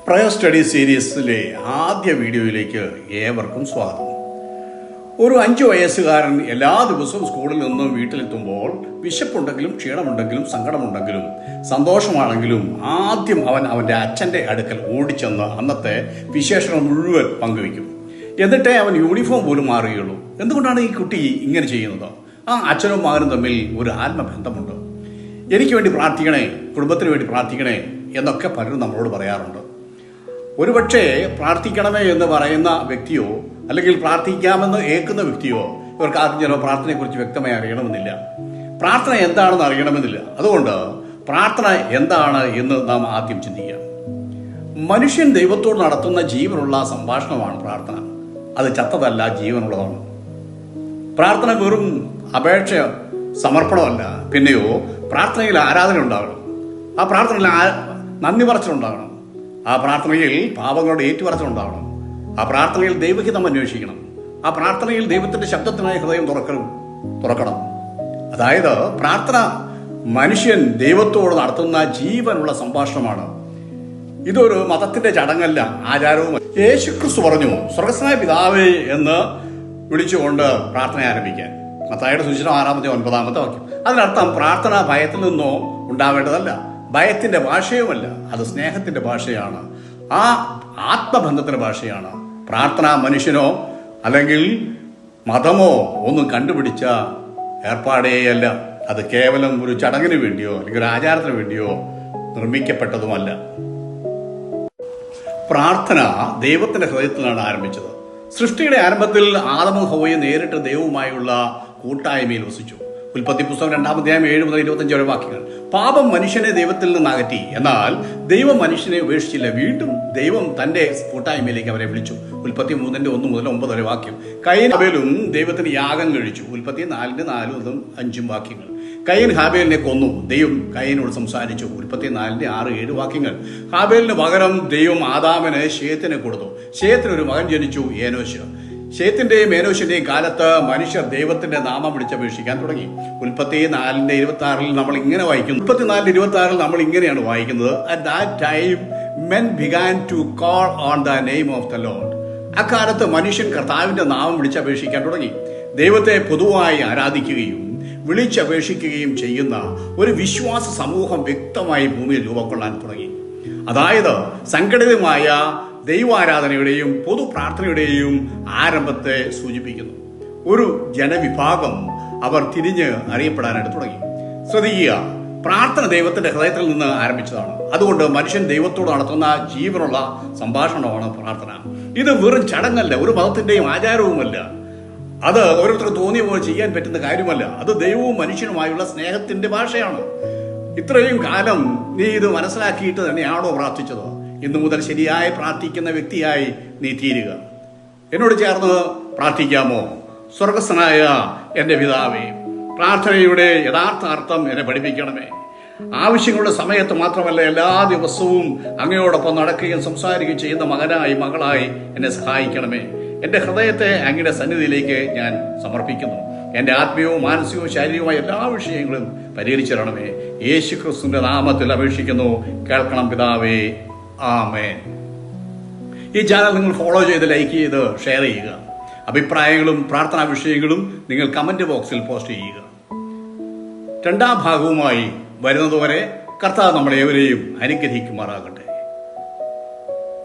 Prayer study സീരീസിലെ ആദ്യ വീഡിയോയിലേക്ക് ഏവർക്കും സ്വാഗതം. ഒരു 5 വയസ്സുകാരൻ എല്ലാ ദിവസവും സ്കൂളിൽ നിന്നും വീട്ടിലെത്തുമ്പോൾ വിശപ്പുണ്ടെങ്കിലും ക്ഷീണമുണ്ടെങ്കിലും സങ്കടമുണ്ടെങ്കിലും സന്തോഷമാണെങ്കിലും ആദ്യം അവൻ്റെ അച്ഛൻ്റെ അടുക്കൽ ഓടിച്ചെന്ന് അന്നത്തെ വിശേഷങ്ങൾ മുഴുവൻ പങ്കുവയ്ക്കും. എന്നിട്ടേ അവൻ യൂണിഫോം പോലും മാറുകയുള്ളൂ. എന്തുകൊണ്ടാണ് ഈ കുട്ടി ഇങ്ങനെ ചെയ്യുന്നത്? ആ അച്ഛനും മകനും തമ്മിൽ ഒരു ആത്മബന്ധമുണ്ട്. എനിക്ക് വേണ്ടി പ്രാർത്ഥിക്കണേ, കുടുംബത്തിന് വേണ്ടി പ്രാർത്ഥിക്കണേ എന്നൊക്കെ പലരും നമ്മളോട് പറയാറുണ്ട്. ഒരുപക്ഷെ പ്രാർത്ഥിക്കണമേ എന്ന് പറയുന്ന വ്യക്തിയോ അല്ലെങ്കിൽ പ്രാർത്ഥിക്കാമെന്ന് ഏൽക്കുന്ന വ്യക്തിയോ ഇവർക്ക് ആദ്യം ചില പ്രാർത്ഥനയെക്കുറിച്ച് വ്യക്തമായി അറിയണമെന്നില്ല. പ്രാർത്ഥന എന്താണെന്ന് അറിയണമെന്നില്ല. അതുകൊണ്ട് പ്രാർത്ഥന എന്താണ് എന്ന് നാം ആദ്യം ചിന്തിക്കാം. മനുഷ്യൻ ദൈവത്തോട് നടത്തുന്ന ജീവനുള്ള സംഭാഷണമാണ് പ്രാർത്ഥന. അത് ചത്തതല്ല, ജീവനുള്ളതാണ്. പ്രാർത്ഥന വെറും അപേക്ഷ സമർപ്പണമല്ല. പിന്നെയോ പ്രാർത്ഥനയിൽ ആരാധന ഉണ്ടാകണം. ആ പ്രാർത്ഥനയിൽ നന്ദി പറച്ചിലുണ്ടാകണം. ആ പ്രാർത്ഥനയിൽ പാപങ്ങളുടെ ഏറ്റുപറച്ചിലുണ്ടാകണം. ആ പ്രാർത്ഥനയിൽ ദൈവഹിതം അന്വേഷിക്കണം. ആ പ്രാർത്ഥനയിൽ ദൈവത്തിന്റെ ശബ്ദത്തിനായി ഹൃദയം തുറക്കണം. അതായത് പ്രാർത്ഥന മനുഷ്യൻ ദൈവത്തോട് നടത്തുന്ന ജീവനുള്ള സംഭാഷണമാണ്. ഇതൊരു മതത്തിന്റെ ചടങ്ങല്ല, ആചാരവും. യേശുക്രിസ്തു പറഞ്ഞു, സ്വർഗ്ഗസ്ഥനായ പിതാവേ എന്ന് വിളിച്ചുകൊണ്ട് പ്രാർത്ഥന ആരംഭിക്കാൻ. മത്തായിയുടെ സുവിശേഷം 6-9 വാക്യം. അതിനർത്ഥം പ്രാർത്ഥന ഭയത്തിൽ നിന്നോ ഉണ്ടാവേണ്ടതല്ല, ഭയത്തിന്റെ ഭാഷയുമല്ല. അത് സ്നേഹത്തിന്റെ ഭാഷയാണ്, ആ ആത്മബന്ധത്തിന്റെ ഭാഷയാണ്. പ്രാർത്ഥന മനുഷ്യനോ അല്ലെങ്കിൽ മതമോ ഒന്നും കണ്ടുപിടിച്ച ഏർപ്പാടേയല്ല. അത് കേവലം ഒരു ചടങ്ങിന് വേണ്ടിയോ അല്ലെങ്കിൽ ഒരു ആചാരത്തിന് വേണ്ടിയോ നിർമ്മിക്കപ്പെട്ടതുമല്ല. പ്രാർത്ഥന ദൈവത്തിന്റെ ഹൃദയത്തിലാണ് ആരംഭിച്ചത്. സൃഷ്ടിയുടെ ആരംഭത്തിൽ ആദമും ഹവ്വയും നേരിട്ട് ദൈവവുമായുള്ള കൂട്ടായ്മയിൽ വസിച്ചു. ഉൽപ്പത്തി പുസ്തകം 2-7-25 വാക്യങ്ങൾ. പാപം മനുഷ്യനെ ദൈവത്തിൽ നിന്ന് അകറ്റി. എന്നാൽ ദൈവം മനുഷ്യനെ ഉപേക്ഷിച്ചില്ല. വീണ്ടും ദൈവം തന്റെ കൂട്ടായ്മയിലേക്ക് അവരെ വിളിച്ചു. ഉൽപ്പത്തി 3-1-9 വാക്യം. കയീൻ ഹാബേലും ദൈവത്തിന് യാഗം കഴിച്ചു. ഉൽപ്പത്തി 4-4-5 വാക്യങ്ങൾ. കയീൻ ഹാബേലിനെ കൊന്നു. ദൈവം കയീനോട് സംസാരിച്ചു. ഉൽപ്പത്തി 4-6-7 വാക്യങ്ങൾ. ഹാബേലിന് പകരം ദൈവം ആദാമിന് ശേത്തിനെ കൊടുത്തു. ശേത്തിന് ഒരു മകൻ ജനിച്ചു, ഏനോശ്. ശേത്തിന്റെയും ഏനോശിന്റെയും കാലത്ത് മനുഷ്യർ ദൈവത്തിന്റെ നാമം വിളിച്ചപേക്ഷിക്കാൻ തുടങ്ങി. ഉൽപ്പത്തി 4:26 നമ്മൾ ഇങ്ങനെ വായിക്കുന്നു. 4:26 നമ്മൾ ഇങ്ങനെയാണ് വായിക്കുന്നത്. At that time men began to call on the name of the Lord. അക്കാലത്ത് മനുഷ്യൻ കർത്താവിന്റെ നാമം വിളിച്ചപേക്ഷിക്കാൻ തുടങ്ങി. ദൈവത്തെ പൊതുവായി ആരാധിക്കുകയും വിളിച്ചപേക്ഷിക്കുകയും ചെയ്യുന്ന ഒരു വിശ്വാസ സമൂഹം വ്യക്തമായി ഭൂമിയിൽ രൂപം കൊള്ളാൻ തുടങ്ങി. അതായത് സംഘടിതമായ ദൈവാരാധനയുടെയും പൊതു പ്രാർത്ഥനയുടെയും ആരംഭത്തെ സൂചിപ്പിക്കുന്നു. ഒരു ജനവിഭാഗം അവർ തിരിഞ്ഞ് അറിയപ്പെടാനായിട്ട് തുടങ്ങി. ശ്രദ്ധിക്കുക, പ്രാർത്ഥന ദൈവത്തിന്റെ ഹൃദയത്തിൽ നിന്ന് ആരംഭിച്ചതാണ്. അതുകൊണ്ട് മനുഷ്യൻ ദൈവത്തോട് നടത്തുന്ന ജീവനുള്ള സംഭാഷണമാണ് പ്രാർത്ഥന. ഇത് വെറും ചടങ്ങല്ല, ഒരു മതത്തിന്റെയും ആചാരവുമല്ല. അത് ഓരോരുത്തർക്ക് തോന്നിയ പോലെ ചെയ്യാൻ പറ്റുന്ന കാര്യമല്ല. അത് ദൈവവും മനുഷ്യനുമായുള്ള സ്നേഹത്തിന്റെ ഭാഷയാണ്. ഇത്രയും കാലം നീ ഇത് മനസ്സിലാക്കിയിട്ട് തന്നെയാണോ പ്രാർത്ഥിച്ചത്? ഇന്നു മുതൽ ശരിയായി പ്രാർത്ഥിക്കുന്ന വ്യക്തിയായി നീ തീരുക. എന്നോട് ചേർന്ന് പ്രാർത്ഥിക്കാമോ? സ്വർഗ്ഗസ്ഥനായ എൻ്റെ പിതാവേ, പ്രാർത്ഥനയുടെ യഥാർത്ഥ അർത്ഥം എന്നെ പഠിപ്പിക്കണമേ. ആവശ്യങ്ങളുടെ സമയത്ത് മാത്രമല്ല, എല്ലാ ദിവസവും അങ്ങയോടൊപ്പം നടക്കുകയും സംസാരിക്കുകയും ചെയ്യുന്ന മകനായി മകളായി എന്നെ സഹായിക്കണമേ. എൻ്റെ ഹൃദയത്തെ അങ്ങയുടെ സന്നിധിയിലേക്ക് ഞാൻ സമർപ്പിക്കുന്നു. എൻ്റെ ആത്മീയവും മാനസികവും ശാരീരികവുമായ എല്ലാ വിഷയങ്ങളും പരിഹരിച്ചിരണമേ. യേശുക്രിസ്തുവിന്റെ നാമത്തിൽ അപേക്ഷിക്കുന്നു, കേൾക്കണം പിതാവേ, ആമേൻ. ഈ ചാനൽ നിങ്ങൾ ഫോളോ ചെയ്ത്, ലൈക്ക് ചെയ്ത്, ഷെയർ ചെയ്യുക. അഭിപ്രായങ്ങളും പ്രാർത്ഥനാ വിഷയങ്ങളും നിങ്ങൾ കമന്റ് ബോക്സിൽ പോസ്റ്റ് ചെയ്യുക. 2ാം ഭാഗവുമായി വരുന്നതുവരെ കർത്താവ് നമ്മളേവരെയും അനുഗ്രഹിക്കുമാറാകട്ടെ.